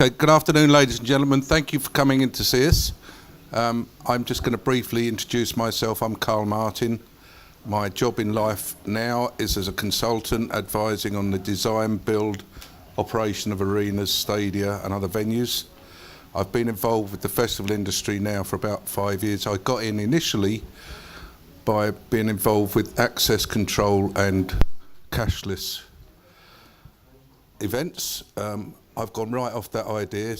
Okay, good afternoon, ladies and gentlemen. Thank you for coming in to see us. I'm just going to briefly introduce myself. I'm Carl Martin. My job in life now is as a consultant advising on the design, build, operation of arenas, stadia and other venues. I've been involved with the festival industry now for about 5 years. I got in initially by being involved with access control and cashless events. I've gone right off that idea,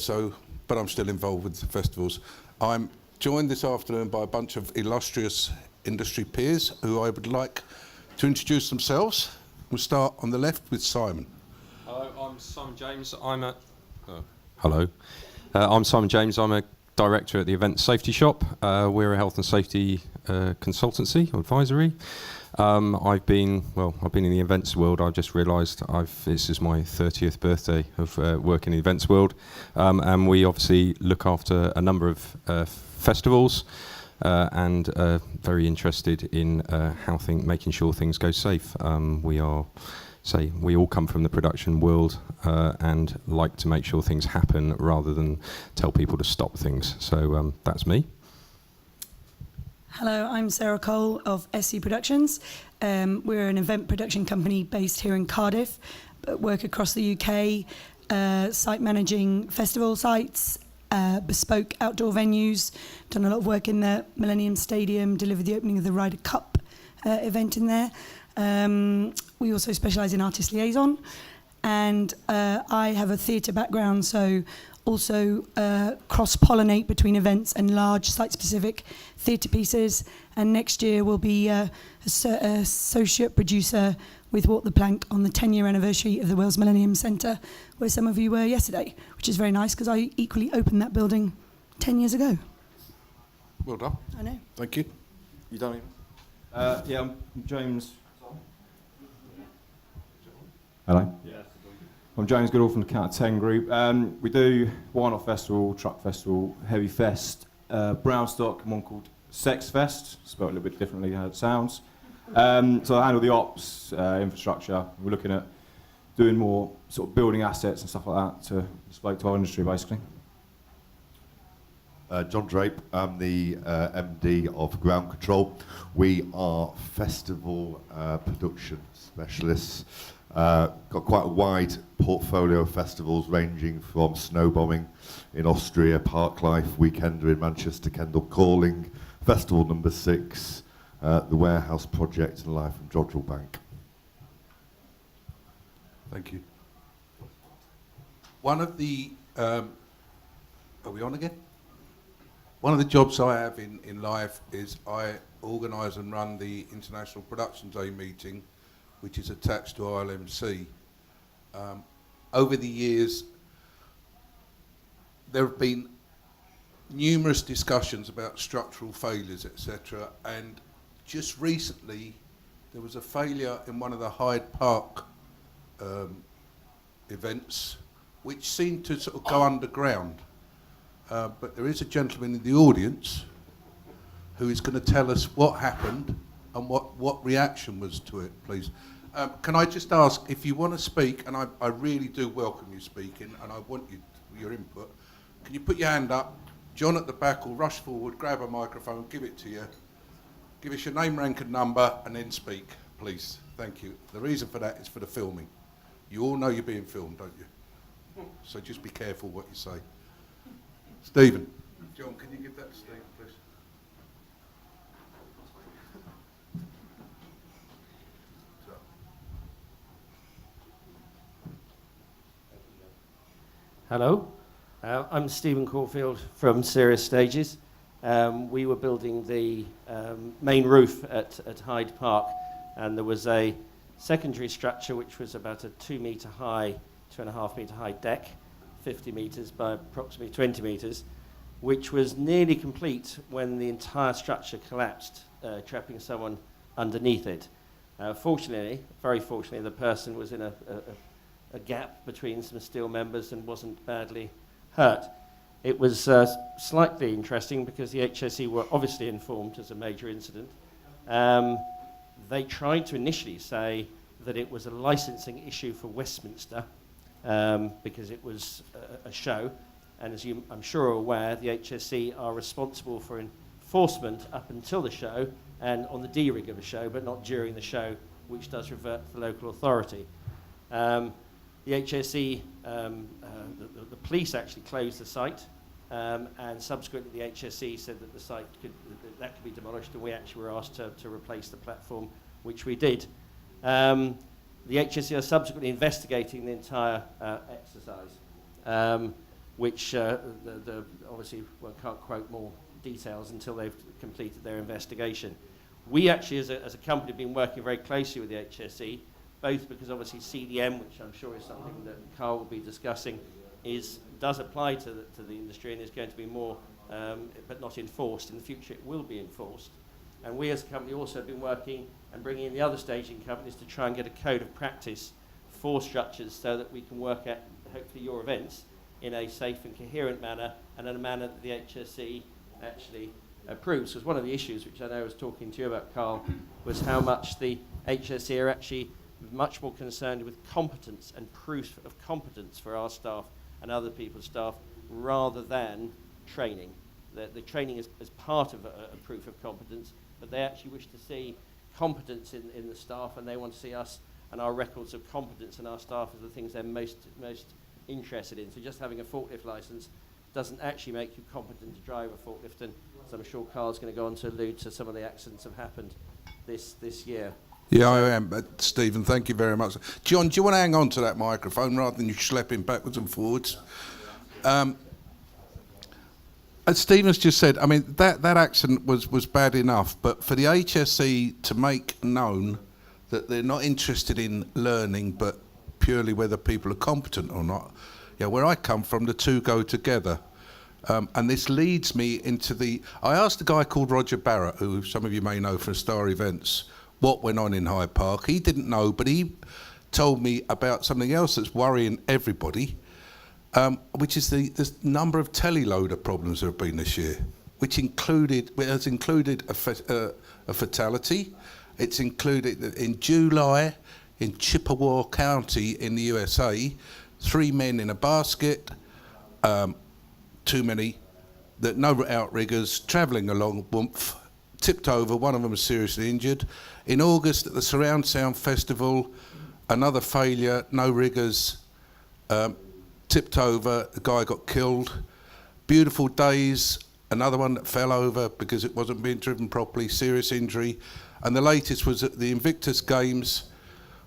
but I'm still involved with the festivals. I'm joined this afternoon by a bunch of illustrious industry peers who I would like to introduce themselves. We'll start on the left with Simon. Hello, I'm Simon James. I'm Simon James. I'm a director at the Event Safety Shop. We're a health and safety consultancy or advisory. I've been in the events world. I've just realised this is my 30th birthday of working in the events world, and we obviously look after a number of festivals, and very interested in making sure things go safe. We all come from the production world and like to make sure things happen rather than tell people to stop things. So that's me. Hello, I'm Sarah Cole of SC Productions. We're an event production company based here in Cardiff, but work across the UK, site managing festival sites, bespoke outdoor venues, done a lot of work in the Millennium Stadium, delivered the opening of the Ryder Cup event in there. We also specialise in artist liaison, and I have a theatre background, so also cross-pollinate between events and large site-specific theatre pieces. And next year we'll be associate producer with Walk the Plank on the 10-year anniversary of the Wales Millennium Centre, where some of you were yesterday, which is very nice because I equally opened that building 10 years ago. Well done. I know. Thank you. You done it? Yeah, I'm James. Hello. Yes. I'm James Goodall from the Count of 10 group. We do Why Not Festival, Truck Festival, Heavy Fest, Brownstock, and one called Sex Fest, spelled a little bit differently how it sounds. So I handle the ops, infrastructure. We're looking at doing more sort of building assets and stuff like that to display to our industry, basically. John Drape, I'm the MD of Ground Control. We are festival production specialists. Got quite a wide portfolio of festivals ranging from Snowbombing in Austria, Parklife, Weekender in Manchester, Kendal Calling, Festival Number 6, the Warehouse Project and Live from Jodrell Bank. Thank you. One of the... are we on again? One of the jobs I have in life is I organise and run the International Production Day meeting, which is attached to ILMC. Over the years, there have been numerous discussions about structural failures, etc. And just recently, there was a failure in one of the Hyde Park events, which seemed to sort of go underground. But there is a gentleman in the audience who is going to tell us what happened and what reaction was to it, please. Can I just ask, if you want to speak, and I really do welcome you speaking, and I want your input, can you put your hand up? John at the back will rush forward, grab a microphone, give it to you, give us your name, rank and number, and then speak, please. Thank you. The reason for that is for the filming. You all know you're being filmed, don't you? So just be careful what you say. Stephen. John, can you give that to Stephen, please? Hello, I'm Stephen Caulfield from Serious Stages. We were building the main roof at Hyde Park, and there was a secondary structure which was about a 2 metre high, 2.5 metre high deck, 50 metres by approximately 20 metres, which was nearly complete when the entire structure collapsed, trapping someone underneath it. Fortunately, very fortunately, the person was in a gap between some steel members and wasn't badly hurt. It was slightly interesting because the HSE were obviously informed as a major incident. They tried to initially say that it was a licensing issue for Westminster, because it was a show. And as you, I'm sure, are aware, the HSE are responsible for enforcement up until the show and on the D-rig of a show, but not during the show, which does revert to the local authority. The HSE, the police actually closed the site, and subsequently the HSE said that the site could be demolished, and we actually were asked to replace the platform, which we did. The HSE are subsequently investigating the entire exercise, which obviously one can't quote more details until they've completed their investigation. We actually, as a company, have been working very closely with the HSE, both because obviously CDM, which I'm sure is something that Carl will be discussing, does apply to the industry and is going to be more, but not enforced. In the future, it will be enforced. And we as a company also have been working and bringing in the other staging companies to try and get a code of practice for structures so that we can work at, hopefully, your events in a safe and coherent manner, and in a manner that the HSE actually approves. Because one of the issues, which I know I was talking to you about, Carl, was how much the HSE are actually much more concerned with competence and proof of competence for our staff and other people's staff, rather than training. The training is part of a proof of competence, but they actually wish to see competence in the staff, and they want to see us and our records of competence and our staff as the things they're most interested in. So just having a forklift license doesn't actually make you competent to drive a forklift, and as I'm sure Carl's going to go on to allude to some of the accidents that have happened this year. Yeah, I am. But Stephen, thank you very much. John, do you want to hang on to that microphone rather than you schlepping backwards and forwards? As Stephen's just said, I mean, that accident was bad enough, but for the HSE to make known that they're not interested in learning, but purely whether people are competent or not. Yeah, where I come from, the two go together. And this leads me into I asked a guy called Roger Barrett, who some of you may know from Star Events, what went on in Hyde Park. He didn't know, but he told me about something else that's worrying everybody, which is the number of teleloader problems there have been this year, which has included a fatality. It's included in July in Chippewa County in the USA, 3 men in a basket, too many, no outriggers, travelling along, woomph, tipped over, one of them was seriously injured. In August at the Surround Sound Festival, another failure, no riggers, tipped over, the guy got killed. Beautiful Days, another one that fell over because it wasn't being driven properly, serious injury. And the latest was at the Invictus Games,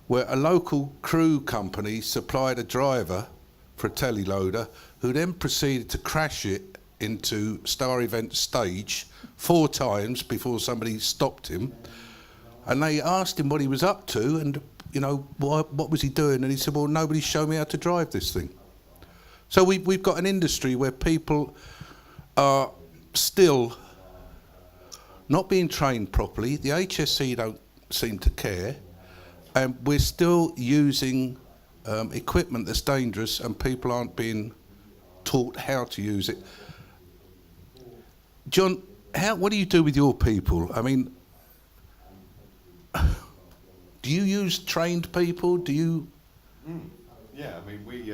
where a local crew company supplied a driver for a teleloader who then proceeded to crash it into Star Event stage 4 times before somebody stopped him. And they asked him what he was up to and, what was he doing? And he said, well, nobody showed me how to drive this thing. So we've got an industry where people are still not being trained properly. The HSE don't seem to care. And we're still using equipment that's dangerous, and people aren't being taught how to use it. John, what do you do with your people? I mean, do you use trained people? Do you? Yeah, I mean, we,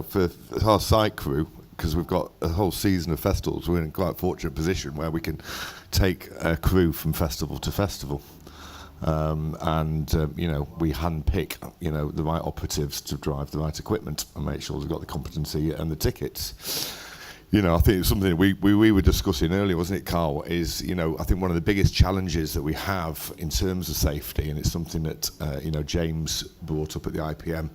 for our site crew, because we've got a whole season of festivals, we're in quite a fortunate position where we can take a crew from festival to festival. We handpick, the right operatives to drive the right equipment and make sure they've got the competency and the tickets. I think it's something we were discussing earlier, wasn't it, Carl, is, I think one of the biggest challenges that we have in terms of safety, and it's something that, James brought up at the IPM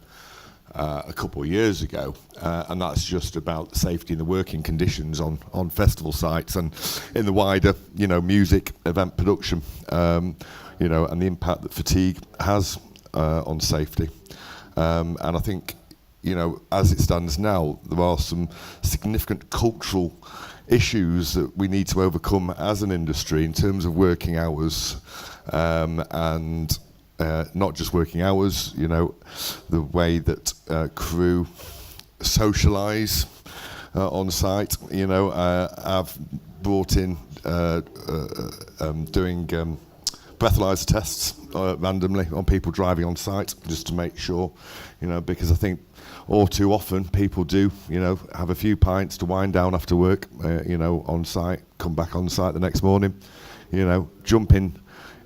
a couple of years ago, and that's just about safety and the working conditions on festival sites and in the wider, music event production. And the impact that fatigue has on safety. And I think, as it stands now, there are some significant cultural issues that we need to overcome as an industry in terms of working hours, and not just working hours, the way that crew socialise on site. I've brought in doing breathalyzer tests randomly on people driving on site, just to make sure, because I think all too often people do, have a few pints to wind down after work, on site, come back on site the next morning, jump in,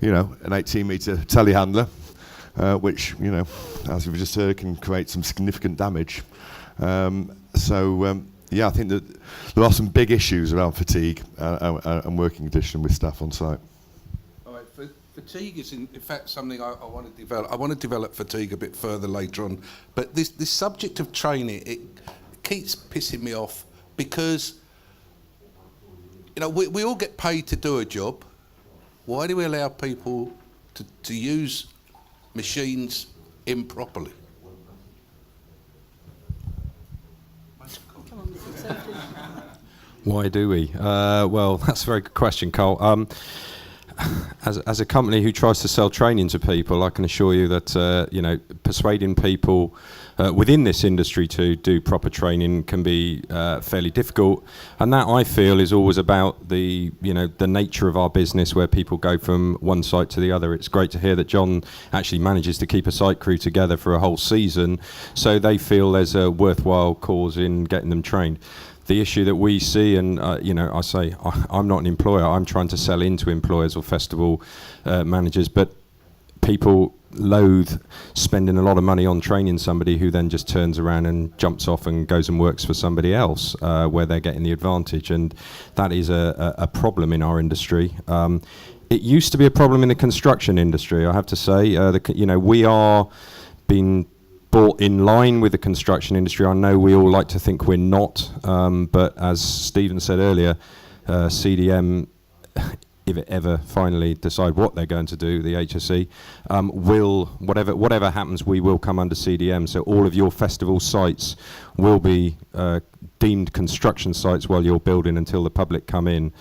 an 18-metre telehandler, which, as we've just heard, can create some significant damage. Yeah, I think that there are some big issues around fatigue and working condition with staff on site. All right, fatigue is in fact something I want to develop. I want to develop fatigue a bit further later on. But this subject of training, it keeps pissing me off because, we all get paid to do a job. Why do we allow people to use machines improperly? Why do we? Well, that's a very good question, Carl. As a company who tries to sell training to people, I can assure you that persuading people within this industry to do proper training can be fairly difficult, and that I feel is always about the nature of our business, where people go from one site to the other. It's great to hear that John actually manages to keep a site crew together for a whole season, so they feel there's a worthwhile cause in getting them trained. The issue that we see, and I say I'm not an employer, I'm trying to sell into employers or festival managers, but people loathe spending a lot of money on training somebody who then just turns around and jumps off and goes and works for somebody else where they're getting the advantage, and that is a problem in our industry. It used to be a problem in the construction industry, I have to say. We are being brought in line with the construction industry. I know we all like to think we're not, but as Stephen said earlier, CDM, if it ever finally decide what they're going to do, the HSE, will, whatever happens, we will come under CDM. So all of your festival sites will be deemed construction sites while you're building until the public come in.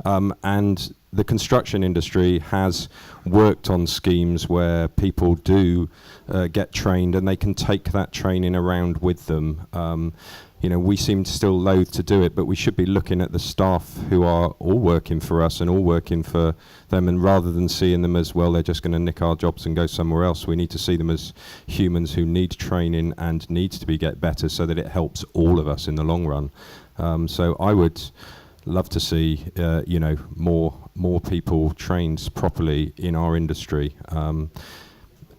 And the construction industry has worked on schemes where people do get trained, and they can take that training around with them. We seem still loath to do it, but we should be looking at the staff who are all working for us and all working for them, and rather than seeing them as, well, they're just going to nick our jobs and go somewhere else, we need to see them as humans who need training and needs to get better so that it helps all of us in the long run. So I would love to see more people trained properly in our industry,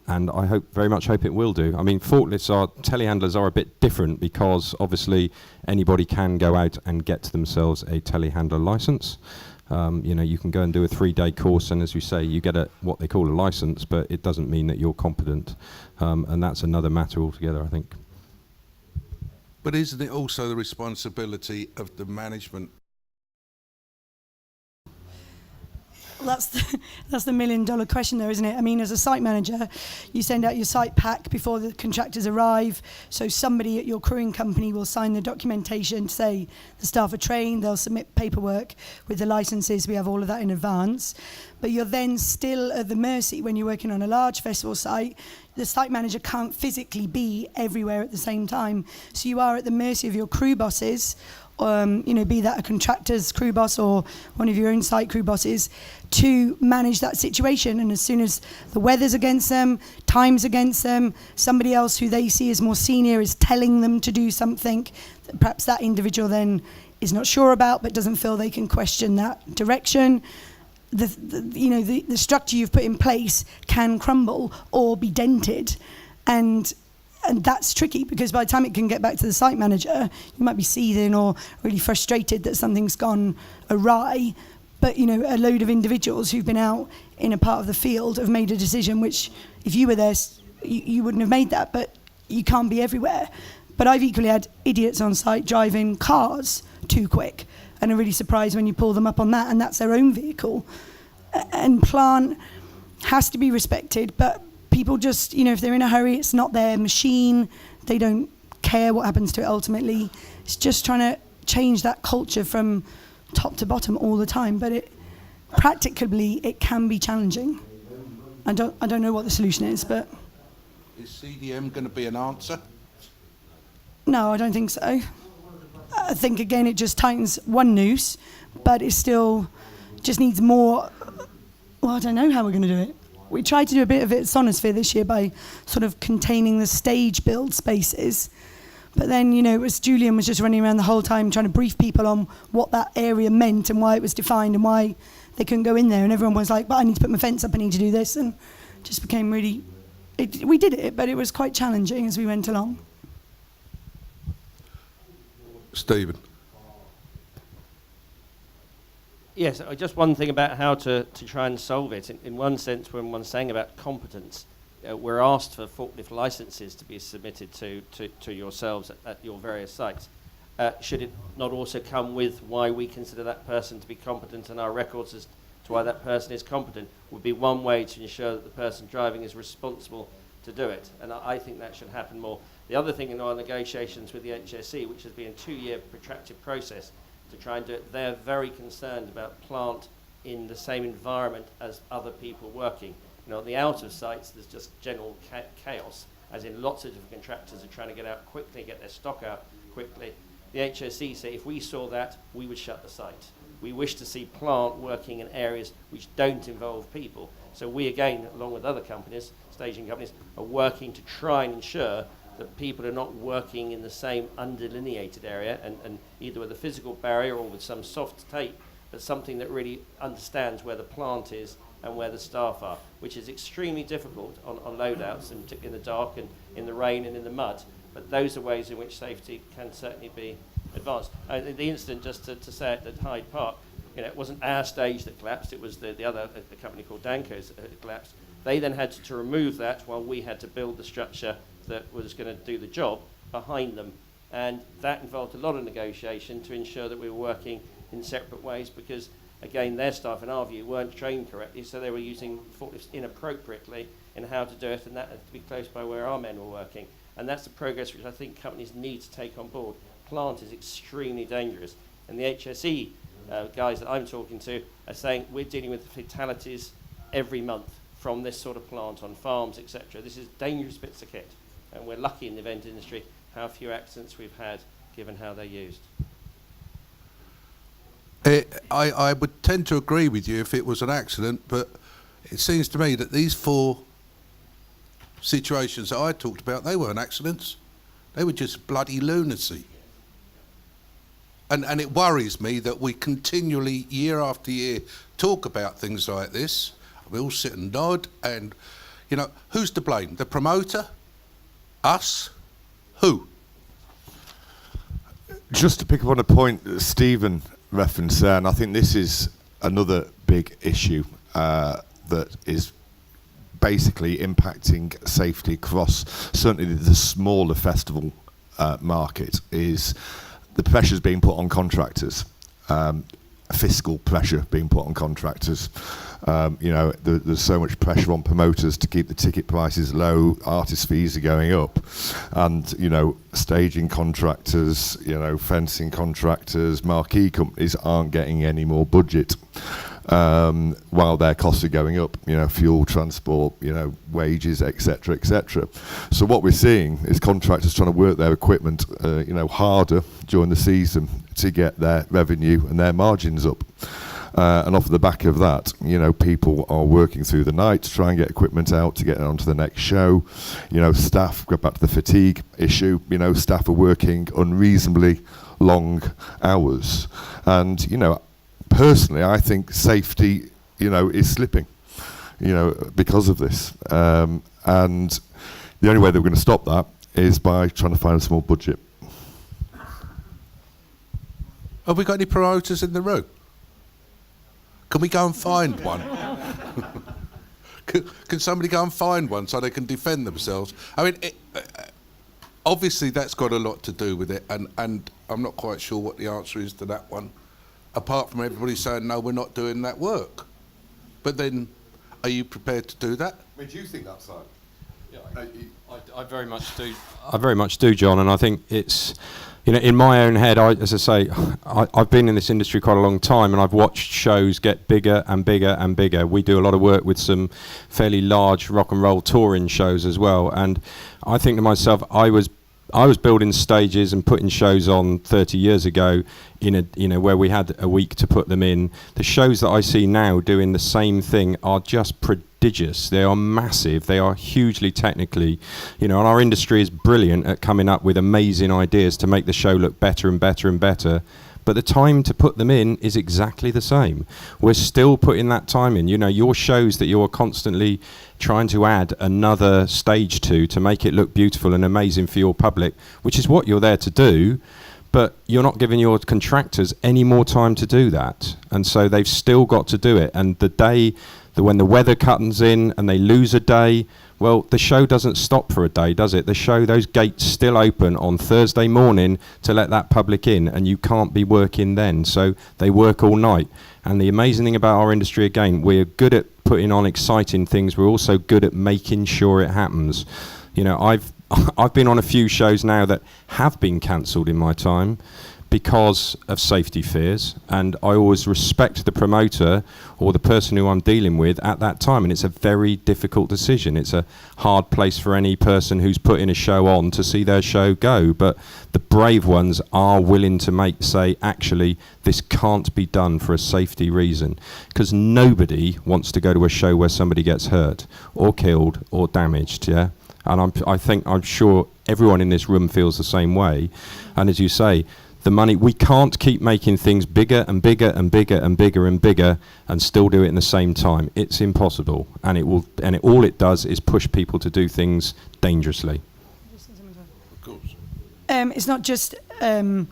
and I very much hope it will do. I mean, telehandlers are a bit different because obviously anybody can go out and get themselves a telehandler license. You can go and do a 3-day course, and as you say, you get what they call a license, but it doesn't mean that you're competent, and that's another matter altogether, I think. But isn't it also the responsibility of the management? Well, that's the $1 million question there, isn't it? I mean, as a site manager, you send out your site pack before the contractors arrive. So somebody at your crewing company will sign the documentation to say the staff are trained. They'll submit paperwork with the licenses. We have all of that in advance. But you're then still at the mercy when you're working on a large festival site. The site manager can't physically be everywhere at the same time. So you are at the mercy of your crew bosses, be that a contractor's crew boss or one of your own site crew bosses, to manage that situation. And as soon as the weather's against them, time's against them, somebody else who they see as more senior is telling them to do something that perhaps that individual then is not sure about, but doesn't feel they can question that direction. The structure you've put in place can crumble or be dented, and that's tricky, because by the time it can get back to the site manager, you might be seething or really frustrated that something's gone awry. But, a load of individuals who've been out in a part of the field have made a decision which, if you were there, you wouldn't have made that, but you can't be everywhere. But I've equally had idiots on site driving cars too quick, and are really surprised when you pull them up on that, and that's their own vehicle. And plant has to be respected, but people just, if they're in a hurry, it's not their machine. They don't care what happens to it ultimately. It's just trying to change that culture from top to bottom all the time. But practically, it can be challenging. I don't know what the solution is, but... Is CDM going to be an answer? No, I don't think so. I think, again, it just tightens one noose, but it still just needs more Well, I don't know how we're going to do it. We tried to do a bit of it at Sonosphere this year by sort of containing the stage build spaces. But then, you know, it was Julian was just running around the whole time trying to brief people on what that area meant and why it was defined and why they couldn't go in there. And everyone was like, but I need to put my fence up, I need to do this. And it just became really... we did it, but it was quite challenging as we went along. Stephen. Yes, just one thing about how to try and solve it. In one sense, when one's saying about competence, we're asked for forklift licenses to be submitted to yourselves at your various sites. Should it not also come with why we consider that person to be competent and our records as to why that person is competent would be one way to ensure that the person driving is responsible to do it. And I think that should happen more. The other thing in our negotiations with the HSE, which has been a 2-year protracted process to try and do it, they're very concerned about plant in the same environment as other people working. You know, on the outer sites, there's just general chaos, as in lots of different contractors are trying to get out quickly, get their stock out quickly. The HSE say if we saw that, we would shut the site. We wish to see plant working in areas which don't involve people. So we, again, along with other companies, staging companies, are working to try and ensure that people are not working in the same undelineated area and either with a physical barrier or with some soft tape, but something that really understands where the plant is and where the staff are, which is extremely difficult on loadouts, and particularly in the dark and in the rain and in the mud. But those are ways in which safety can certainly be advanced. The incident, just to say it, at Hyde Park, you know, it wasn't our stage that collapsed, it was the other, a company called Danco's collapsed. They then had to remove that while we had to build the structure that was going to do the job behind them. And that involved a lot of negotiation to ensure that we were working in separate ways because, again, their staff, in our view, weren't trained correctly, so they were using forklifts inappropriately in how to do it, and that had to be close by where our men were working. And that's the progress which I think companies need to take on board. Plant is extremely dangerous. And the HSE guys that I'm talking to are saying we're dealing with fatalities every month from this sort of plant on farms, etc. This is dangerous bits of kit. And we're lucky in the event industry how few accidents we've had given how they're used. I would tend to agree with you if it was an accident, but it seems to me that these 4 situations that I talked about, they weren't accidents. They were just bloody lunacy. And it worries me that we continually, year after year, talk about things like this. We all sit and nod, and, you know, who's to blame? The promoter? Us? Who? Just to pick up on a point that Stephen referenced there, and I think this is another big issue that is basically impacting safety across certainly the smaller festival market, is the pressures being put on contractors, fiscal pressure being put on contractors. You know, there's so much pressure on promoters to keep the ticket prices low, artist fees are going up, and, you know, staging contractors, you know, fencing contractors, marquee companies aren't getting any more budget while their costs are going up, you know, fuel, transport, you know, wages, etc., etc. So what we're seeing is contractors trying to work their equipment, you know, harder during the season to get their revenue and their margins up. And off the back of that, you know, people are working through the night to try and get equipment out to get on to the next show. You know, staff, go back to the fatigue issue, you know, staff are working unreasonably long hours. And, you know, personally, I think safety, you know, is slipping, you know, because of this. And the only way that we're going to stop that is by trying to find a small budget. Have we got any promoters in the room? Can we go and find one? Can somebody go and find one so they can defend themselves? I mean, obviously that's got a lot to do with it, and I'm not quite sure what the answer is to that one, apart from everybody saying, no, we're not doing that work. But then, are you prepared to do that? I mean, do you think that's so? Yeah, I very much do. I very much do, John, and I think it's, you know, in my own head, as I say, I've been in this industry quite a long time, and I've watched shows get bigger and bigger and bigger. We do a lot of work with some fairly large rock and roll touring shows as well, and I think to myself, I was I was building stages and putting shows on 30 years ago where we had a week to put them in. The shows that I see now doing the same thing are just prodigious. They are massive. They are hugely technically, and our industry is brilliant at coming up with amazing ideas to make the show look better and better and better. But the time to put them in is exactly the same. We're still putting that time in. Your shows that you're constantly trying to add another stage to make it look beautiful and amazing for your public, which is what you're there to do, but you're not giving your contractors any more time to do that. And so they've still got to do it. And when the weather comes in and they lose a day, well, the show doesn't stop for a day, does it? Those gates still open on Thursday morning to let that public in, and you can't be working then. So they work all night. And the amazing thing about our industry, again, we're good at putting on exciting things. We're also good at making sure it happens. I've been on a few shows now that have been cancelled in my time because of safety fears, and I always respect the promoter or the person who I'm dealing with at that time, and it's a very difficult decision. It's a hard place for any person who's putting a show on to see their show go, but the brave ones are willing to say, actually, this can't be done for a safety reason, because nobody wants to go to a show where somebody gets hurt or killed or damaged, yeah? And I'm sure everyone in this room feels the same way, and as you say, the money, we can't keep making things bigger and bigger and bigger and bigger and bigger and still do it in the same time. It's impossible, and all it does is push people to do things dangerously. Of course. It's not just the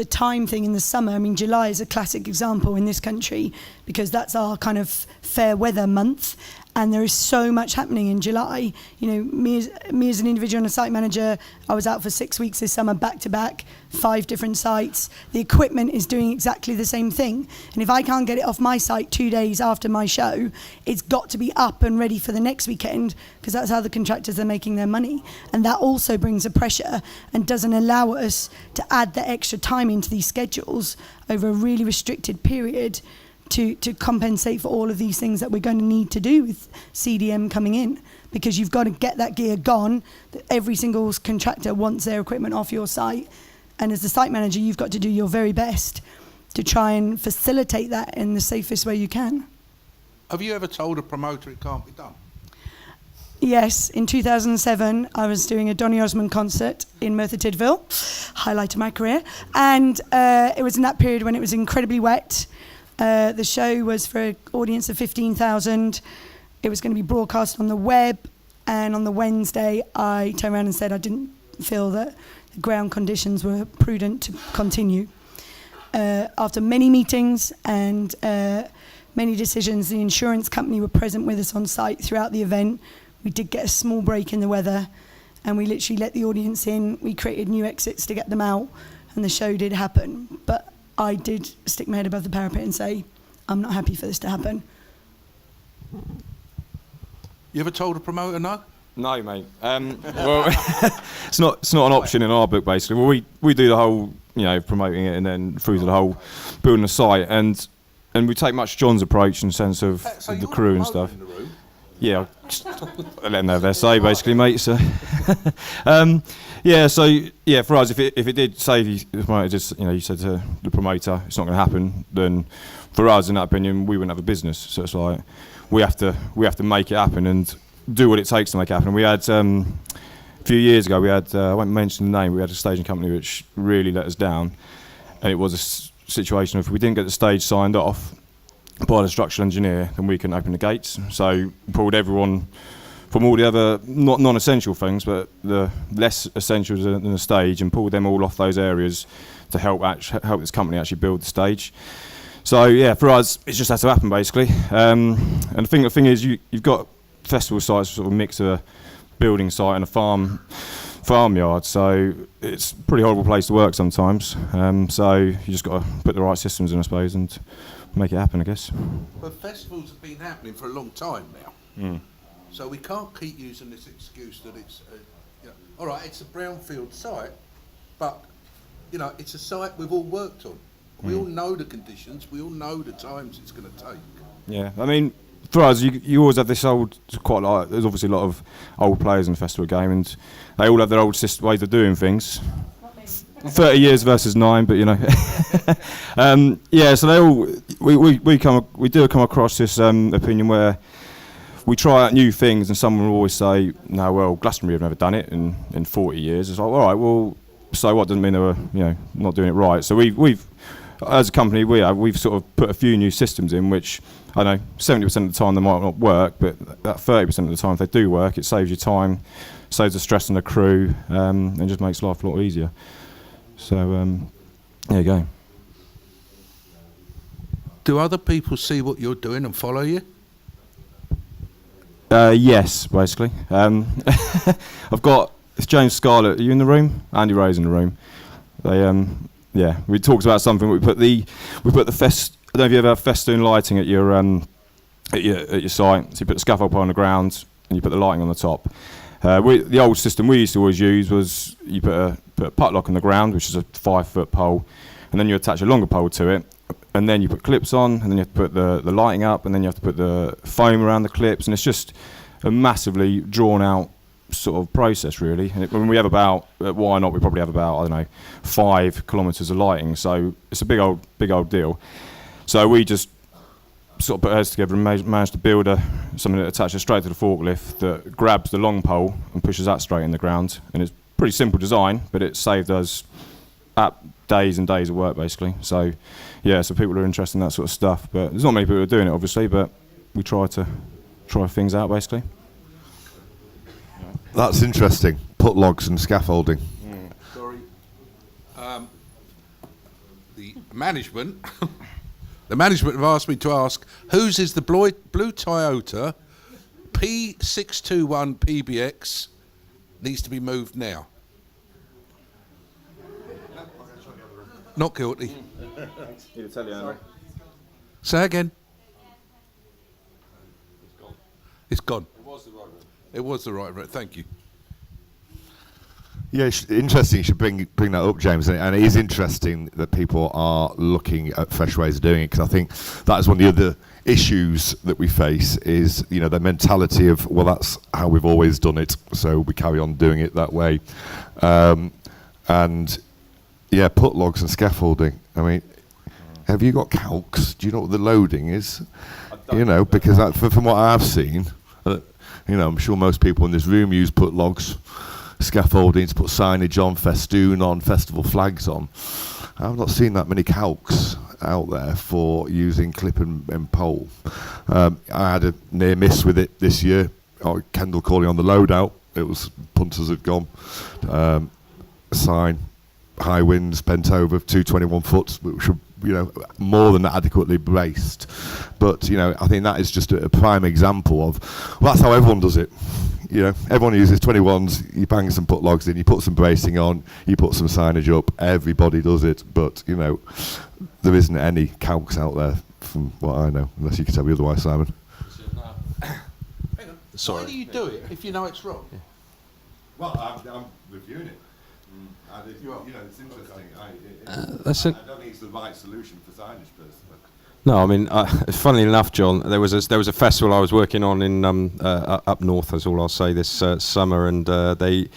time thing in the summer. I mean, July is a classic example in this country because that's our kind of fair weather month. And there is so much happening in July. Me as an individual and a site manager, I was out for 6 weeks this summer, back to back, 5 different sites. The equipment is doing exactly the same thing. And if I can't get it off my site 2 days after my show, it's got to be up and ready for the next weekend, because that's how the contractors are making their money. And that also brings a pressure and doesn't allow us to add the extra time into these schedules over a really restricted period to compensate for all of these things that we're going to need to do with CDM coming in, because you've got to get that gear gone. Every single contractor wants their equipment off your site, and as the site manager, you've got to do your very best to try and facilitate that in the safest way you can. Have you ever told a promoter it can't be done? Yes, in 2007, I was doing a Donny Osmond concert in Merthyr Tydfil, highlight of my career, and it was in that period when it was incredibly wet. The show was for an audience of 15,000. It was going to be broadcast on the web, and on the Wednesday I turned around and said I didn't feel that the ground conditions were prudent to continue. After many meetings and many decisions, the insurance company were present with us on site throughout the event. We did get a small break in the weather, and we literally let the audience in. We created new exits to get them out, and the show did happen. But I did stick my head above the parapet and say, I'm not happy for this to happen. You ever told a promoter no? No, mate. Well, it's not an option in our book, basically. Well, we do the whole, promoting it and then through to the whole building the site, and we take much John's approach in the sense of the crew and stuff. Yeah, I let them have their say, basically, mate. So, for us, if it did say the promoter just, you said to the promoter, it's not going to happen, then for us, in that opinion, we wouldn't have a business. So it's like we have to make it happen and do what it takes to make it happen. And we had a few years ago, I won't mention the name, we had a staging company which really let us down, and it was a situation of if we didn't get the stage signed off by the structural engineer, then we couldn't open the gates. So we pulled everyone from all the other non-essential things, but the less essential than the stage, and pulled them all off those areas to help this company actually build the stage. So yeah, for us, it just has to happen, basically. And the thing is, you've got festival sites, sort of a mix of a building site and a farmyard, so it's a pretty horrible place to work sometimes. So you just got to put the right systems in, I suppose, and make it happen, I guess. But festivals have been happening for a long time now. So we can't keep using this excuse that it's, all right, it's a brownfield site, but, it's a site we've all worked on. We all know the conditions, we all know the times it's going to take. Yeah, I mean, for us, you always have this old, there's obviously a lot of old players in the festival game, and they all have their old ways of doing things. 30 years versus 9, but you know. So they all, we do come across this opinion where we try out new things, and someone will always say, no, well, Glastonbury have never done it in 40 years. It's like, all right, well, so what? Doesn't mean they were, not doing it right. So we've as a company, we've sort of put a few new systems in, which I know 70% of the time they might not work, but that 30% of the time, if they do work, it saves you time, saves the stress on the crew, and just makes life a lot easier. So there you go. Do other people see what you're doing and follow you? Yes, basically. I've got, it's James Scarlett. Are you in the room? Andy Ray's in the room. They we talked about something. We put the fest. I don't know if you ever have festoon lighting at your site. So you put the scaffold pole on the ground and you put the lighting on the top. The old system we used to always use was you put a putt lock on the ground, which is a 5-foot pole, and then you attach a longer pole to it, and then you put clips on, and then you have to put the lighting up, and then you have to put the foam around the clips, and it's just a massively drawn out sort of process, really. And when we have about, why not, we probably have about, I don't know, 5 kilometres of lighting, so it's a big old deal. So we just sort of put heads together and managed to build something that attaches straight to the forklift that grabs the long pole and pushes that straight in the ground. And it's pretty simple design, but it saved us days and days of work, basically. So so people are interested in that sort of stuff, but there's not many people who are doing it, obviously, but we try things out, basically. That's interesting. Put logs and scaffolding. Sorry. The management have asked me to ask, whose is the blue Toyota P621 PBX needs to be moved now? Not guilty. Say again. It's gone. It was the right route. Thank you. Yeah, interesting. You should bring that up, James. And it is interesting that people are looking at fresh ways of doing it, because I think that is one of the other issues that we face is, the mentality of, well, that's how we've always done it, so we carry on doing it that way. Put logs and scaffolding. I mean, have you got calcs? Do you know what the loading is? Because from what I've seen, I'm sure most people in this room use put logs, scaffolding to put signage on, festoon on, festival flags on. I've not seen that many calcs out there for using clip and pole. I had a near miss with it this year. Kendall calling on the loadout. It was punters had gone. Sign, high winds, bent over, 221 foot, which were more than adequately braced. But I think that is just a prime example of, well, that's how everyone does it. Everyone uses 21s, you bang some put logs in, you put some bracing on, you put some signage up, everybody does it. But there isn't any calcs out there from what I know, unless you can tell me otherwise, Simon. Hang on. Sorry. Why do you do it if you know it's wrong? Yeah. Well, I'm reviewing it. It's interesting. I don't think it's the right solution for signage, personally. No, I mean, funnily enough, John, there was a festival I was working on in up north, that's all I'll say, this summer, and they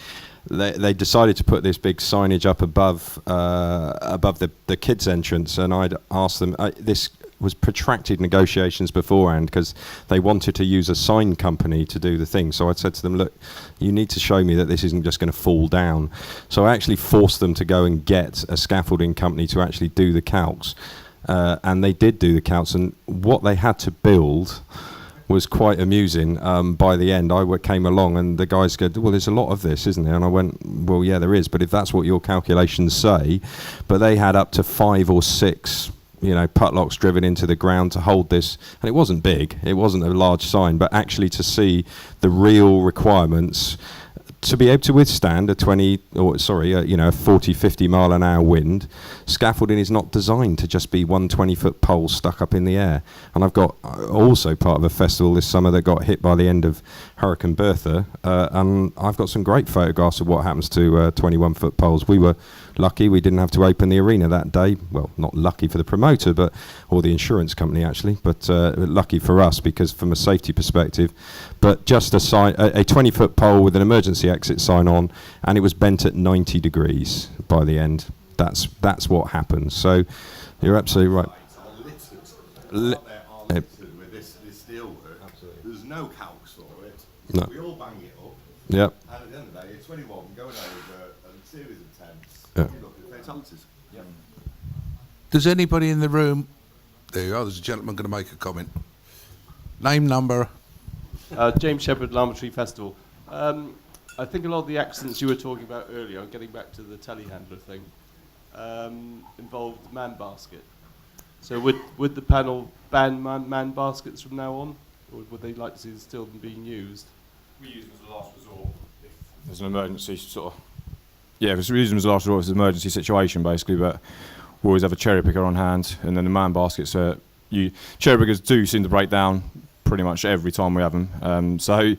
decided to put this big signage up above the kids' entrance, and I'd asked them. This was protracted negotiations beforehand because they wanted to use a sign company to do the thing. So I said to them, look, you need to show me that this isn't just going to fall down. So I actually forced them to go and get a scaffolding company to actually do the calcs. And they did do the calcs, and what they had to build was quite amusing. By the end, I came along and the guys said, well, there's a lot of this, isn't there? And I went, well, yeah, there is, but if that's what your calculations say. But they had up to 5 or 6 putt locks driven into the ground to hold this, and it wasn't big, it wasn't a large sign, but actually to see the real requirements to be able to withstand a 40, 50 mile an hour wind. Scaffolding is not designed to just be one 20-foot pole stuck up in the air. And I've got also part of a festival this summer that got hit by the end of Hurricane Bertha, and I've got some great photographs of what happens to 21-foot poles. We were lucky we didn't have to open the arena that day. Well, not lucky for the promoter, or the insurance company actually, but lucky for us because from a safety perspective. But just a 20-foot pole with an emergency exit sign on, and it was bent at 90 degrees by the end. That's what happens. So you're absolutely right. With this steelwork. Absolutely. There's no calcs for it. No. We all bang it up. Yep. And at the end of the day, it's 21 going over a series of tents. Yeah. You look at fatalities. Yep. Does anybody in the room... There you are, there's a gentleman going to make a comment. Name, number. James Shepherd, Lavatory Festival. I think a lot of the accidents you were talking about earlier, getting back to the telehandler thing, involved man basket. So would the panel ban man baskets from now on, or would they like to see them still being used? We use them as a last resort if there's an emergency sort of. Yeah, because we use them as a last resort if it's an emergency situation, basically. But we always have a cherry picker on hand, and then the man baskets. Cherry pickers do seem to break down pretty much every time we have them. So,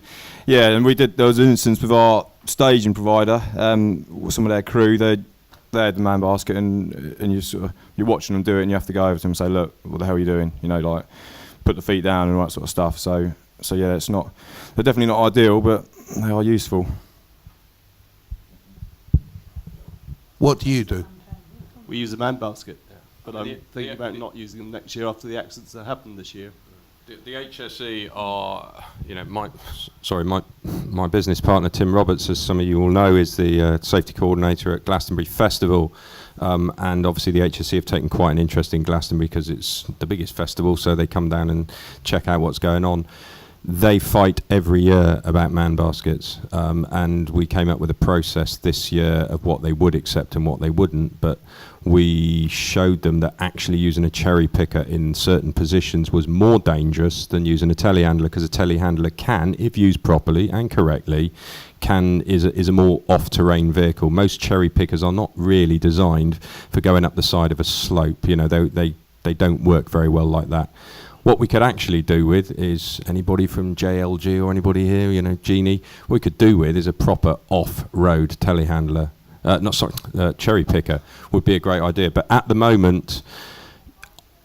yeah, and there was an instance with our staging provider. Some of their crew, they had the man basket, and you're watching them do it, and you have to go over to them and say, look, what the hell are you doing? Like, put the feet down and all that sort of stuff. So yeah, they're definitely not ideal, but they are useful. What do you do? We use a man basket, but I'm thinking about not using them next year after the accidents that happened this year. The HSE are, my business partner Tim Roberts, as some of you will know, is the safety coordinator at Glastonbury Festival, and obviously the HSE have taken quite an interest in Glastonbury because it's the biggest festival, so they come down and check out what's going on. They fight every year about man baskets, and we came up with a process this year of what they would accept and what they wouldn't, but we showed them that actually using a cherry picker in certain positions was more dangerous than using a telehandler, because a telehandler can, if used properly and correctly, is a more off-terrain vehicle. Most cherry pickers are not really designed for going up the side of a slope. They don't work very well like that. What we could actually do with is, anybody from JLG or anybody here, Jeannie, we could do with is a proper off-road telehandler. Cherry picker would be a great idea. But at the moment,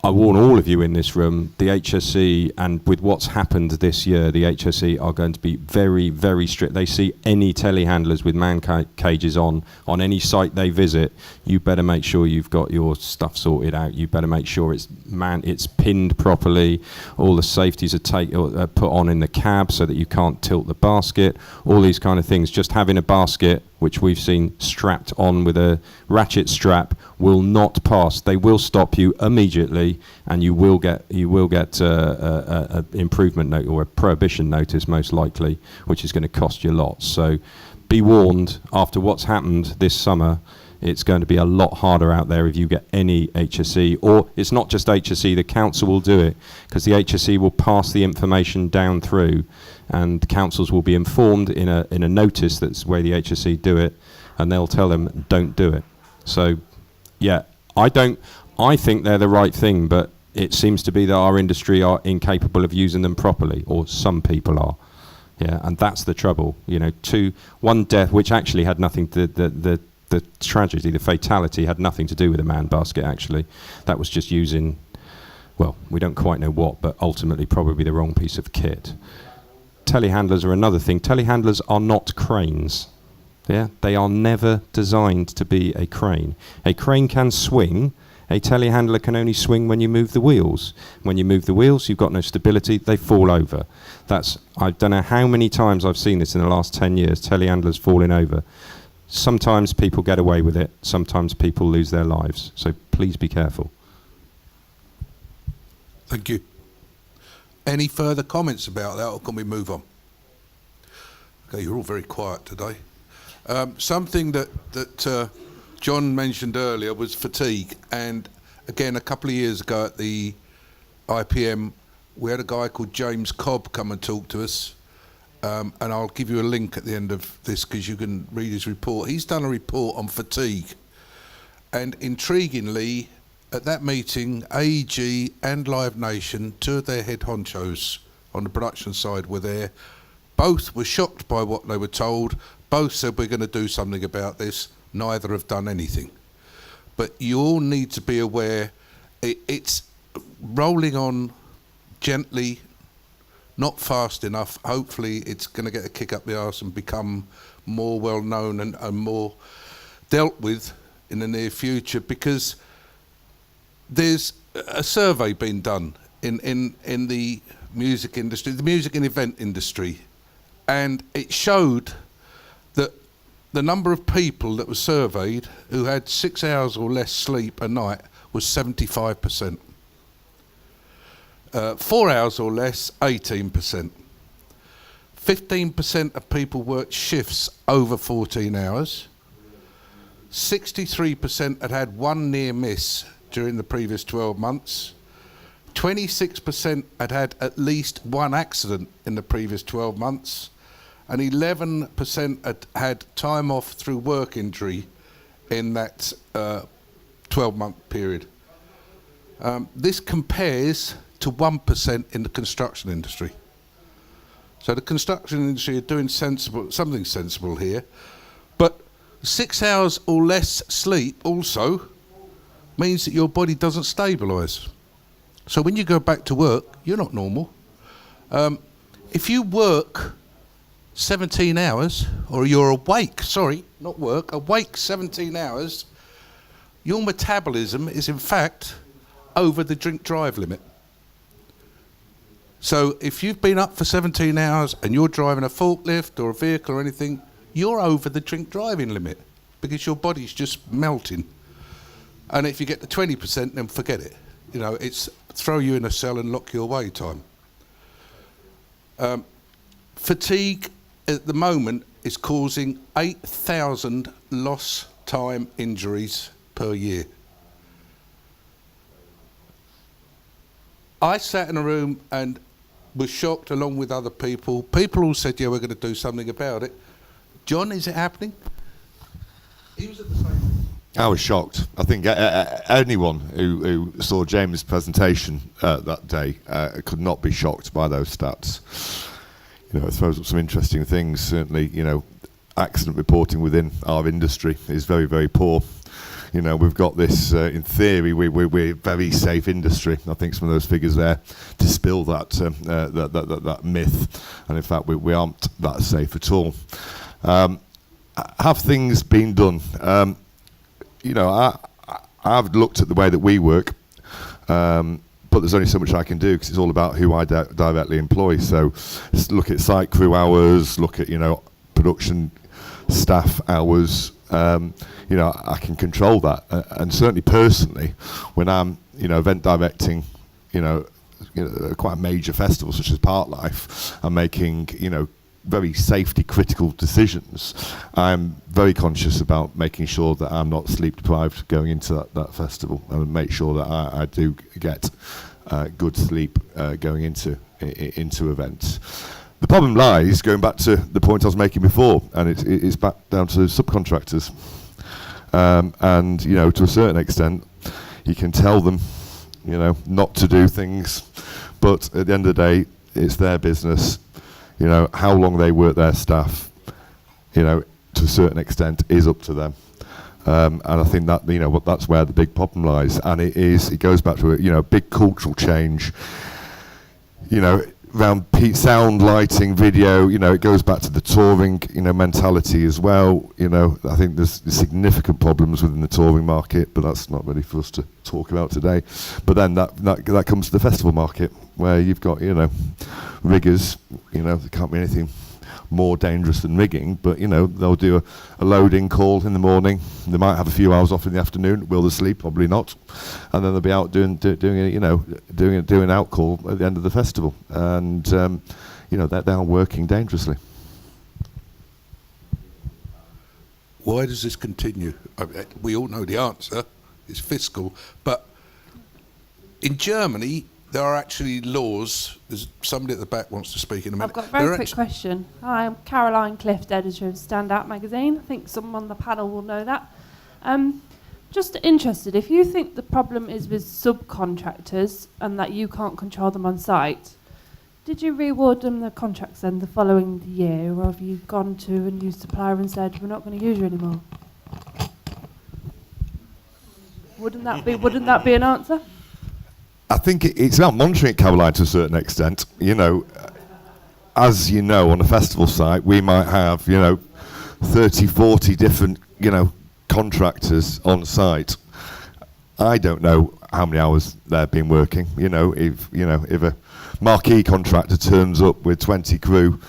I warn all of you in this room, the HSE, and with what's happened this year, the HSE are going to be very, very strict. They see any telehandlers with man cages on any site they visit, you better make sure you've got your stuff sorted out. You better make sure it's pinned properly. All the safeties are put on in the cab so that you can't tilt the basket. All these kind of things. Just having a basket, which we've seen strapped on with a ratchet strap, will not pass. They will stop you immediately, and you will get a improvement note or a prohibition notice most likely, which is going to cost you lots. So be warned, after what's happened this summer, it's going to be a lot harder out there if you get any HSE, or it's not just HSE, the council will do it, because the HSE will pass the information down through, and councils will be informed in a notice that's where the HSE do it, and they'll tell them don't do it. So yeah, I think they're the right thing, but it seems to be that our industry are incapable of using them properly, or some people are. Yeah, and that's the trouble. One death, which actually had nothing to the tragedy, the fatality had nothing to do with a man basket actually. That was just using, well, we don't quite know what, but ultimately probably the wrong piece of kit. Telehandlers are another thing. Telehandlers are not cranes. Yeah, they are never designed to be a crane. A crane can swing. A telehandler can only swing when you move the wheels. When you move the wheels, you've got no stability, they fall over. I don't know how many times I've seen this in the last 10 years, telehandlers falling over. Sometimes people get away with it, sometimes people lose their lives. So please be careful. Thank you. Any further comments about that, or can we move on? Okay, you're all very quiet today. Something that John mentioned earlier was fatigue, and again, a couple of years ago at the IPM, we had a guy called James Cobb come and talk to us, and I'll give you a link at the end of this because you can read his report. He's done a report on fatigue, and intriguingly, at that meeting, AEG and Live Nation, two of their head honchos on the production side, were there Both were shocked by what they were told. Both said, we're going to do something about this. Neither have done anything. But you all need to be aware it's rolling on gently, not fast enough. Hopefully it's going to get a kick up the arse and become more well known and more dealt with in the near future, because there's a survey being done in the music industry, the music and event industry, and it showed that the number of people that were surveyed who had 6 hours or less sleep a night was 75%. 4 hours or less, 18%. 15% of people worked shifts over 14 hours. 63% had had one near miss during the previous 12 months. 26% had had at least one accident in the previous 12 months. And 11% had had time off through work injury in that 12-month period. This compares to 1% in the construction industry. So the construction industry are doing something sensible here. But 6 hours or less sleep also means that your body doesn't stabilise. So when you go back to work, you're not normal. If you work 17 hours, or you're awake, awake 17 hours, your metabolism is in fact over the drink-drive limit. So if you've been up for 17 hours and you're driving a forklift or a vehicle or anything, you're over the drink driving limit because your body's just melting. And if you get to 20%, then forget it. You know, it's throw you in a cell and lock you away time. Fatigue at the moment is causing 8,000 lost time injuries per year. I sat in a room and was shocked along with other people. People all said, yeah, we're going to do something about it. John, is it happening? He was at the same. I was shocked. I think anyone who saw James' presentation that day could not be shocked by those stats. You know, it throws up some interesting things. Certainly, you know, accident reporting within our industry is very, very poor. You know, we've got this, in theory, we're a very safe industry. I think some of those figures there dispel that myth. And in fact, we aren't that safe at all. Have things been done? You know, I've looked at the way that we work, but there's only so much I can do because it's all about who I directly employ. So let's look at site crew hours, look at, you know, production staff hours. You know, I can control that, and certainly personally, when I'm, you know, event directing, you know, quite a major festival such as Parklife, I'm making, you know, very safety critical decisions. I'm very conscious about making sure that I'm not sleep deprived going into that festival, and make sure that I do get good sleep going into events. The problem lies, going back to the point I was making before, and it's back down to subcontractors. And, you know, to a certain extent, you can tell them, you know, not to do things, but at the end of the day, it's their business. You know, how long they work their staff, you know, to a certain extent, is up to them. And I think that, you know, that's where the big problem lies. And it goes back to a, you know, big cultural change, you know, around sound, lighting, video. You know, it goes back to the touring, you know, mentality as well. You know, I think there's significant problems within the touring market, but that's not really for us to talk about today. But then that comes to the festival market, where you've got, you know, riggers. You know, there can't be anything more dangerous than rigging, but, you know, they'll do a loading call in the morning. They might have a few hours off in the afternoon. Will they sleep? Probably not. And then they'll be out doing out call at the end of the festival. And you know, they're working dangerously. Why does this continue? We all know the answer. It's fiscal. But in Germany, there are actually laws. There's somebody at the back wants to speak in a minute. I've got a very quick question. Hi, I'm Caroline Clift, editor of Stand Out magazine. I think someone on the panel will know that. Just interested, if you think the problem is with subcontractors and that you can't control them on site, Did you reward them the contracts then the following year, or have you gone to a new supplier and said we're not going to use you anymore? Wouldn't that be an answer? I think it's about monitoring it, Caroline, to a certain extent. As you know, on a festival site, we might have 30, 40 different contractors on site. I don't know how many hours they've been working. If a marquee contractor turns up with 20 crew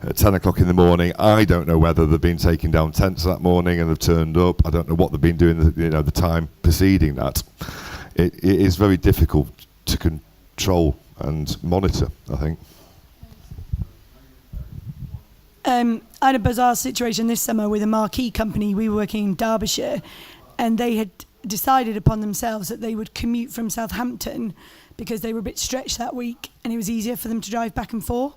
at 10 o'clock in the morning, I don't know whether they've been taking down tents that morning and they've turned up. I don't know what they've been doing the time preceding that. It is very difficult to control and monitor, I think. I had a bizarre situation this summer with a marquee company. We were working in Derbyshire, and they had decided upon themselves that they would commute from Southampton because they were a bit stretched that week, and it was easier for them to drive back and forth.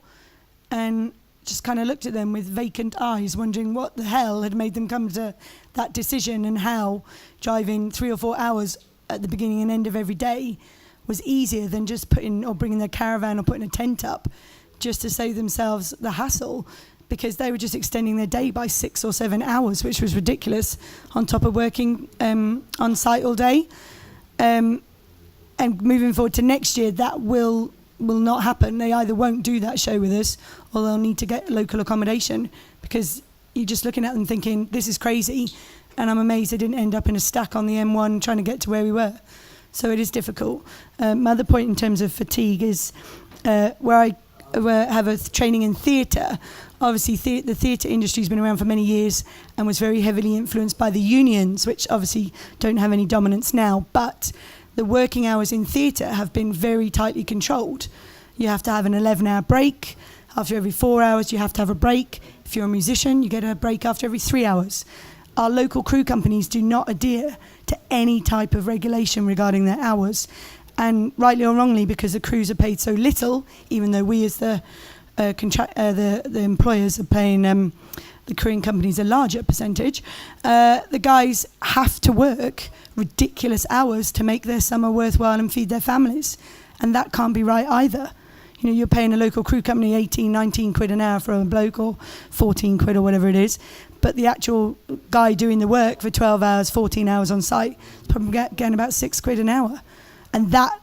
And just kind of looked at them with vacant eyes, wondering what the hell had made them come to that decision, and how driving 3 or 4 hours at the beginning and end of every day was easier than just bringing their caravan or putting a tent up, just to save themselves the hassle, because they were just extending their day by 6 or 7 hours, which was ridiculous, on top of working on site all day. And moving forward to next year, that will not happen. They either won't do that show with us, or they'll need to get local accommodation, because you're just looking at them thinking, this is crazy. And I'm amazed they didn't end up in a stack on the M1 trying to get to where we were. So it is difficult. My other point in terms of fatigue is where I have a training in theatre. Obviously, the theatre industry has been around for many years and was very heavily influenced by the unions, which obviously don't have any dominance now. But the working hours in theatre have been very tightly controlled. You have to have an 11-hour break. After every 4 hours, you have to have a break. If you're a musician, you get a break after every 3 hours. Our local crew companies do not adhere to any type of regulation regarding their hours. And rightly or wrongly, because the crews are paid so little, even though we as the employers are paying the crewing companies a larger percentage, the guys have to work ridiculous hours to make their summer worthwhile and feed their families. And that can't be right either. You're paying a local crew company 18, 19 quid an hour for a bloke, or 14 quid or whatever it is. But the actual guy doing the work for 12 hours, 14 hours on site, is probably getting about 6 quid an hour. And that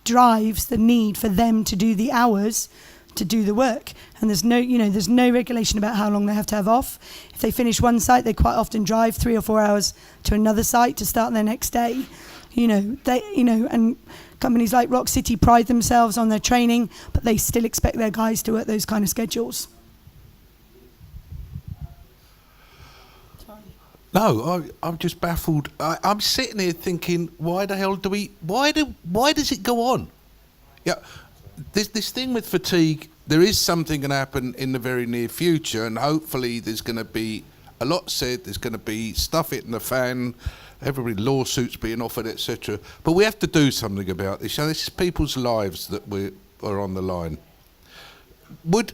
drives the need for them to do the hours to do the work. And there's no regulation about how long they have to have off. If they finish one site, they quite often drive 3 or 4 hours to another site to start their next day. And companies like Rock City pride themselves on their training, but they still expect their guys to work those kind of schedules. No, I'm just baffled. I'm sitting here thinking, why the hell why does it go on? Yeah, this thing with fatigue, there is something going to happen in the very near future, and hopefully there's going to be a lot said, there's going to be stuff hitting the fan, everybody lawsuits being offered, etc. But we have to do something about this. This is people's lives that are on the line. Would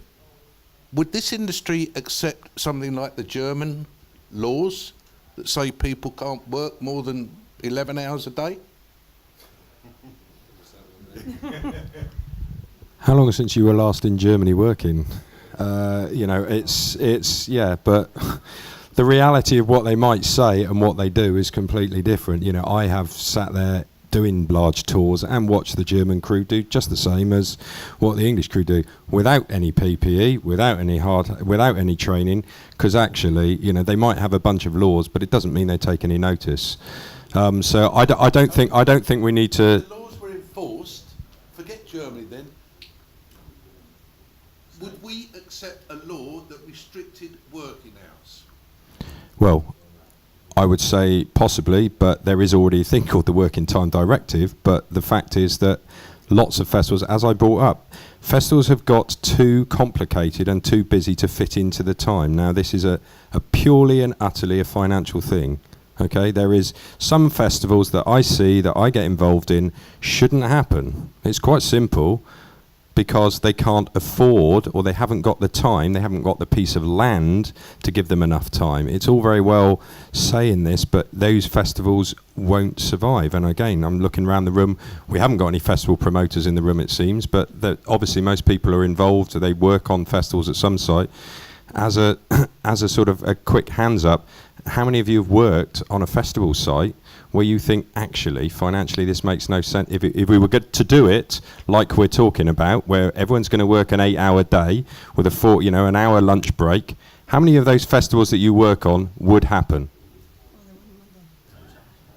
this industry accept something like the German laws that say people can't work more than 11 hours a day? How long since you were last in Germany working? It's but the reality of what they might say and what they do is completely different. I have sat there doing large tours and watched the German crew do just the same as what the English crew do, without any PPE, without any training, because actually, they might have a bunch of laws, but it doesn't mean they take any notice. So I don't think we need to. If the laws were enforced, forget Germany then. Would we accept a law that restricted working hours? Well, I would say possibly, but there is already a thing called the Working Time Directive. But the fact is that lots of festivals, as I brought up, festivals have got too complicated and too busy to fit into the time. Now, this is a purely and utterly a financial thing. Okay, there is some festivals that I see that I get involved in shouldn't happen. It's quite simple. because they can't afford, or they haven't got the time, they haven't got the piece of land to give them enough time. It's all very well saying this, but those festivals won't survive. And again, I'm looking around the room, we haven't got any festival promoters in the room, it seems, but obviously most people are involved, so they work on festivals at some site. As a as a sort of a quick hands up, how many of you have worked on a festival site where you think, actually, financially, this makes no sense? If we were good to do it like we're talking about, where everyone's going to work an 8-hour day with an hour lunch break, how many of those festivals that you work on would happen?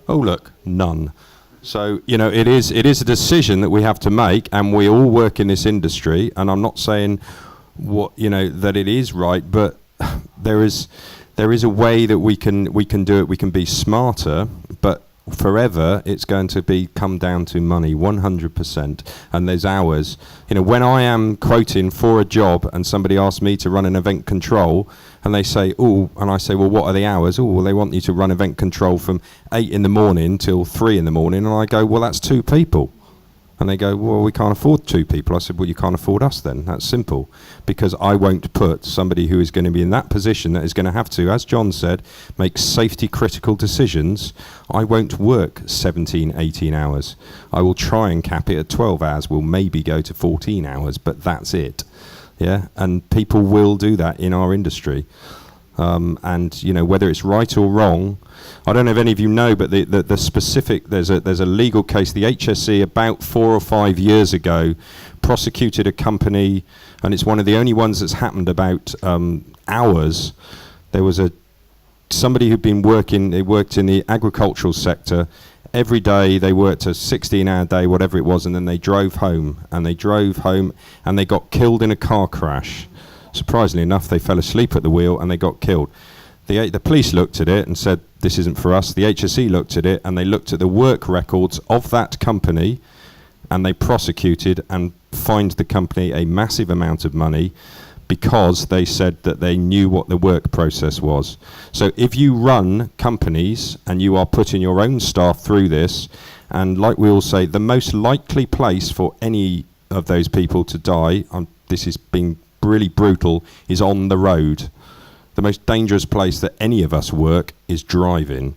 Oh, look, none. So, it is a decision that we have to make, and we all work in this industry, and I'm not saying that it is right, but there is a way that we can do it. We can be smarter, but forever it's going to come down to money, 100%. And there's hours. When I am quoting for a job and somebody asks me to run an event control, and they say, and I say, well, what are the hours? Well, they want you to run event control from 8 in the morning till 3 in the morning. And I go, well, that's 2 people. And they go, well, we can't afford 2 people. I said, well, you can't afford us then. That's simple. Because I won't put somebody who is going to be in that position that is going to have to, as John said, make safety critical decisions. I won't work 17, 18 hours. I will try and cap it at 12 hours. We'll maybe go to 14 hours, but that's it. Yeah, and people will do that in our industry. And whether it's right or wrong, I don't know if any of you know, but the specific, there's a legal case. The HSE about 4 or 5 years ago prosecuted a company, and it's one of the only ones that's happened about hours. There was somebody who'd been working. They worked in the agricultural sector. Every day they worked a 16-hour day, whatever it was, and then they drove home, and they got killed in a car crash. Surprisingly enough, they fell asleep at the wheel and they got killed. The police looked at it and said, this isn't for us. The HSE looked at it and they looked at the work records of that company, and they prosecuted and fined the company a massive amount of money because they said that they knew what the work process was. So if you run companies and you are putting your own staff through this, and like we all say, the most likely place for any of those people to die, this is being really brutal, is on the road. The most dangerous place that any of us work is driving.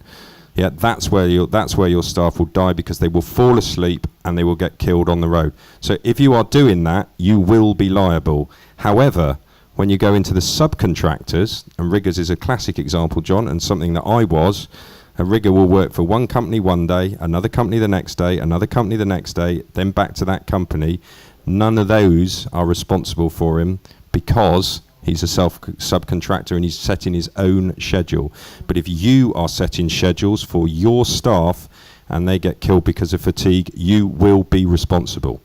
Yeah, that's where your staff will die, because they will fall asleep and they will get killed on the road. So if you are doing that, you will be liable. However, when you go into the subcontractors, and riggers is a classic example, John, and something that I was, a rigger will work for one company one day, another company the next day, another company the next day, then back to that company. None of those are responsible for him, because he's a subcontractor and he's setting his own schedule. But if you are setting schedules for your staff and they get killed because of fatigue, you will be responsible.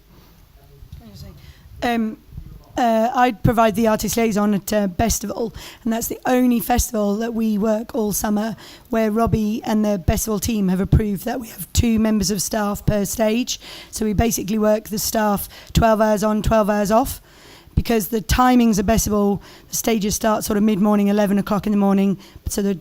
I provide the artist liaison at Festival, and that's the only festival that we work all summer where Robbie and the Festival team have approved that we have 2 members of staff per stage. So we basically work the staff 12 hours on, 12 hours off. Because the timings of Festival, the stages start sort of mid-morning, 11 o'clock in the morning, so the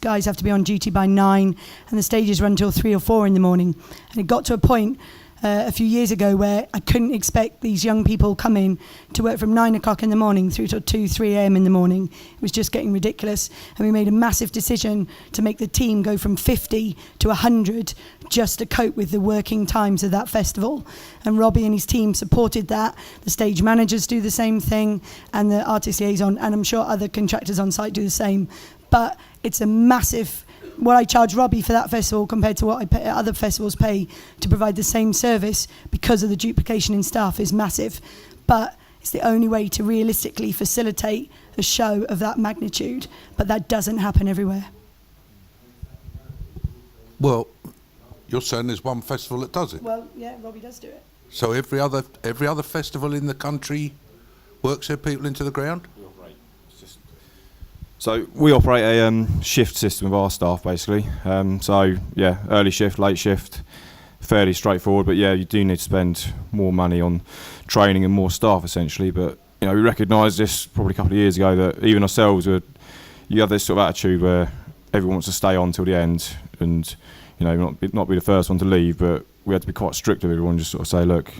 guys have to be on duty by 9, and the stages run till 3 or 4 in the morning. And it got to a point a few years ago where I couldn't expect these young people coming to work from 9 o'clock in the morning through to 2, 3 a.m. in the morning. It was just getting ridiculous. And we made a massive decision to make the team go from 50 to 100 just to cope with the working times of that festival. And Robbie and his team supported that. The stage managers do the same thing, and the artist liaison, and I'm sure other contractors on site do the same. But it's a massive... What I charge Robbie for that festival compared to what other festivals pay to provide the same service because of the duplication in staff is massive. But it's the only way to realistically facilitate a show of that magnitude. But that doesn't happen everywhere. Well, you're saying there's one festival that does it. Well, yeah, Robbie does do it. So every other festival in the country works their people into the ground? So we operate a shift system of our staff, basically. Early shift, late shift, fairly straightforward. But yeah, you do need to spend more money on training and more staff, essentially. But we recognised this probably a couple of years ago, that even ourselves you have this sort of attitude where everyone wants to stay on till the end, and not be the first one to leave. But we had to be quite strict with everyone, just sort of say, look,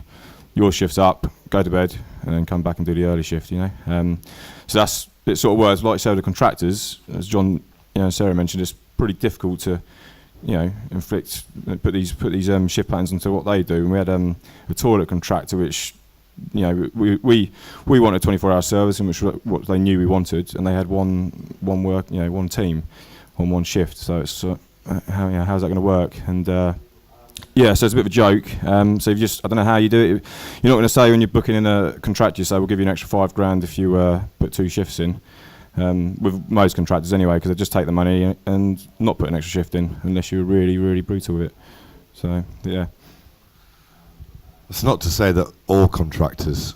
your shift's up, go to bed, and then come back and do the early shift. So it sort of works. Like you say, the contractors, as John, and Sarah mentioned, it's pretty difficult to, put these shift patterns into what they do. And we had a toilet contractor, which, we wanted 24-hour service, and which was what they knew we wanted, and they had one team on one shift. So it's how's that going to work? And so it's a bit of a joke. So I don't know how you do it. You're not going to say when you're booking in a contractor, you say we'll give you an extra £5,000 if you put 2 shifts in. With most contractors anyway, because they just take the money and not put an extra shift in unless you're really, really brutal with it. So yeah. It's not to say that all contractors,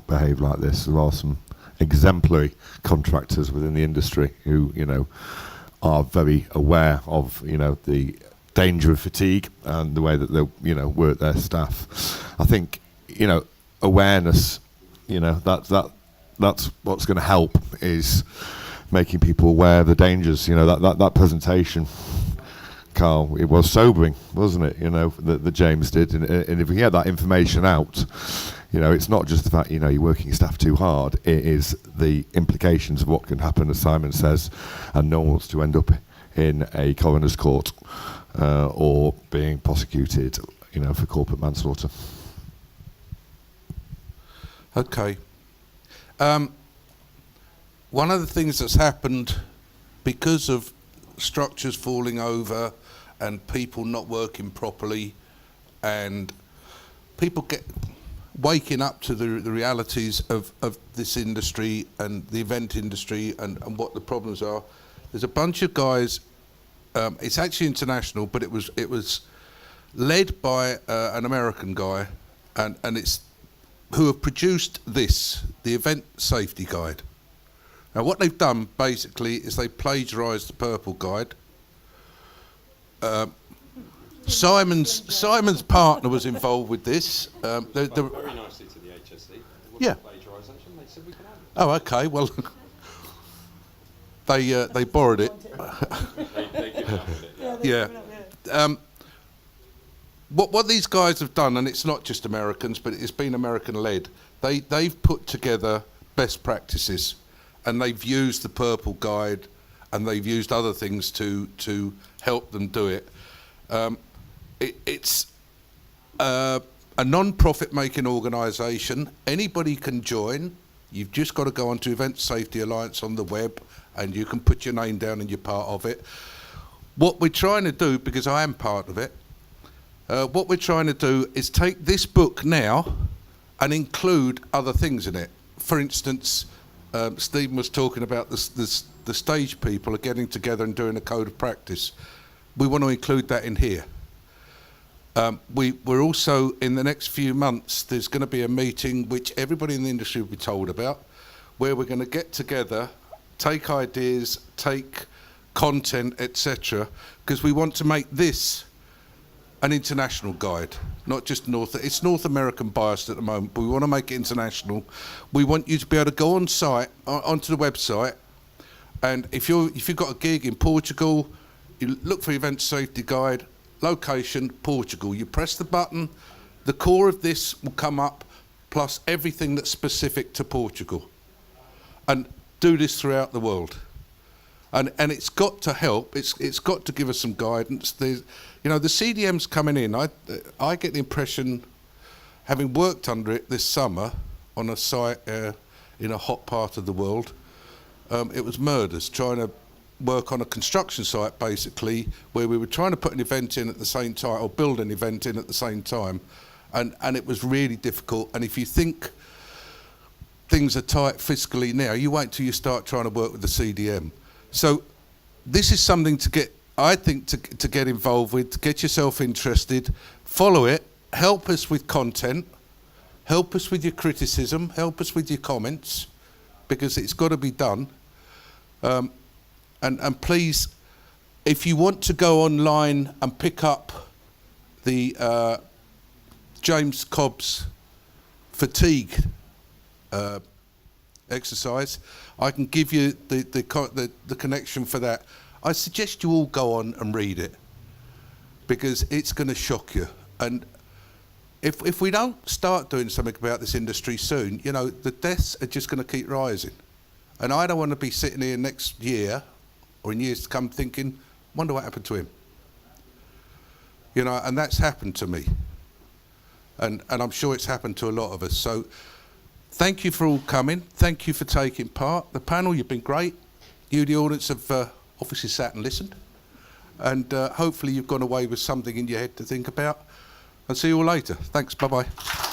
behave like this. There are some exemplary contractors within the industry who, are very aware of, the danger of fatigue and the way that they, work their staff. I think, awareness, that's what's going to help, is making people aware of the dangers. That presentation, Carl, it was sobering, wasn't it? That James did, and if we get that information out, it's not just the fact you're working your staff too hard. It is the implications of what can happen, as Simon says, and no one wants to end up in a coroner's court or being prosecuted, for corporate manslaughter. Okay. One of the things that's happened because of structures falling over and people not working properly and people waking up to the realities of this industry and the event industry and what the problems are. There's a bunch of guys, it's actually international, but it was led by an American guy, and it's who have produced this, the Event Safety Guide. Now what they've done basically is they plagiarised the Purple Guide. Simon's partner was involved with this. Very nicely to the HSE. Yeah. Plagiarisation. They said we can have it. Oh, okay. Well, they borrowed it. They did have it. Yeah. What these guys have done, and it's not just Americans, but it's been American-led. They've put together best practices, and they've used the Purple Guide, and they've used other things to help them do it. It's a non-profit making organisation. Anybody can join. You've just got to go onto Event Safety Alliance on the web, and you can put your name down and you're part of it. What we're trying to do, because I am part of it, what we're trying to do is take this book now and include other things in it. For instance, Stephen was talking about the stage people are getting together and doing a code of practice. We want to include that in here. We're also, in the next few months, there's going to be a meeting which everybody in the industry will be told about, where we're going to get together, take ideas, take content, etc., because we want to make this an international guide, not just it's North American biased at the moment, but we want to make it international. We want you to be able to go on site, onto the website, and if you've got a gig in Portugal, you look for Event Safety Guide, location, Portugal. You press the button, the core of this will come up, plus everything that's specific to Portugal. And do this throughout the world. And it's got to help, it's got to give us some guidance. The CDM's coming in. I get the impression, having worked under it this summer on a site in a hot part of the world, it was murders, trying to work on a construction site basically, where we were trying to put an event in at the same time, or build an event in at the same time, and it was really difficult. And if you think things are tight fiscally now, you wait till you start trying to work with the CDM. So this is something to get, I think, to get involved with, to get yourself interested, follow it, help us with content, help us with your criticism, help us with your comments, because it's got to be done. And please, if you want to go online and pick up the James Cobb's fatigue exercise, I can give you the connection for that. I suggest you all go on and read it, because it's going to shock you. And if we don't start doing something about this industry soon, you know, the deaths are just going to keep rising. And I don't want to be sitting here next year or in years to come thinking, wonder what happened to him. You know, and that's happened to me. And I'm sure it's happened to a lot of us. So thank you for all coming. Thank you for taking part. The panel, you've been great. You, the audience, have obviously sat and listened. And hopefully you've gone away with something in your head to think about. And see you all later. Thanks. Bye-bye.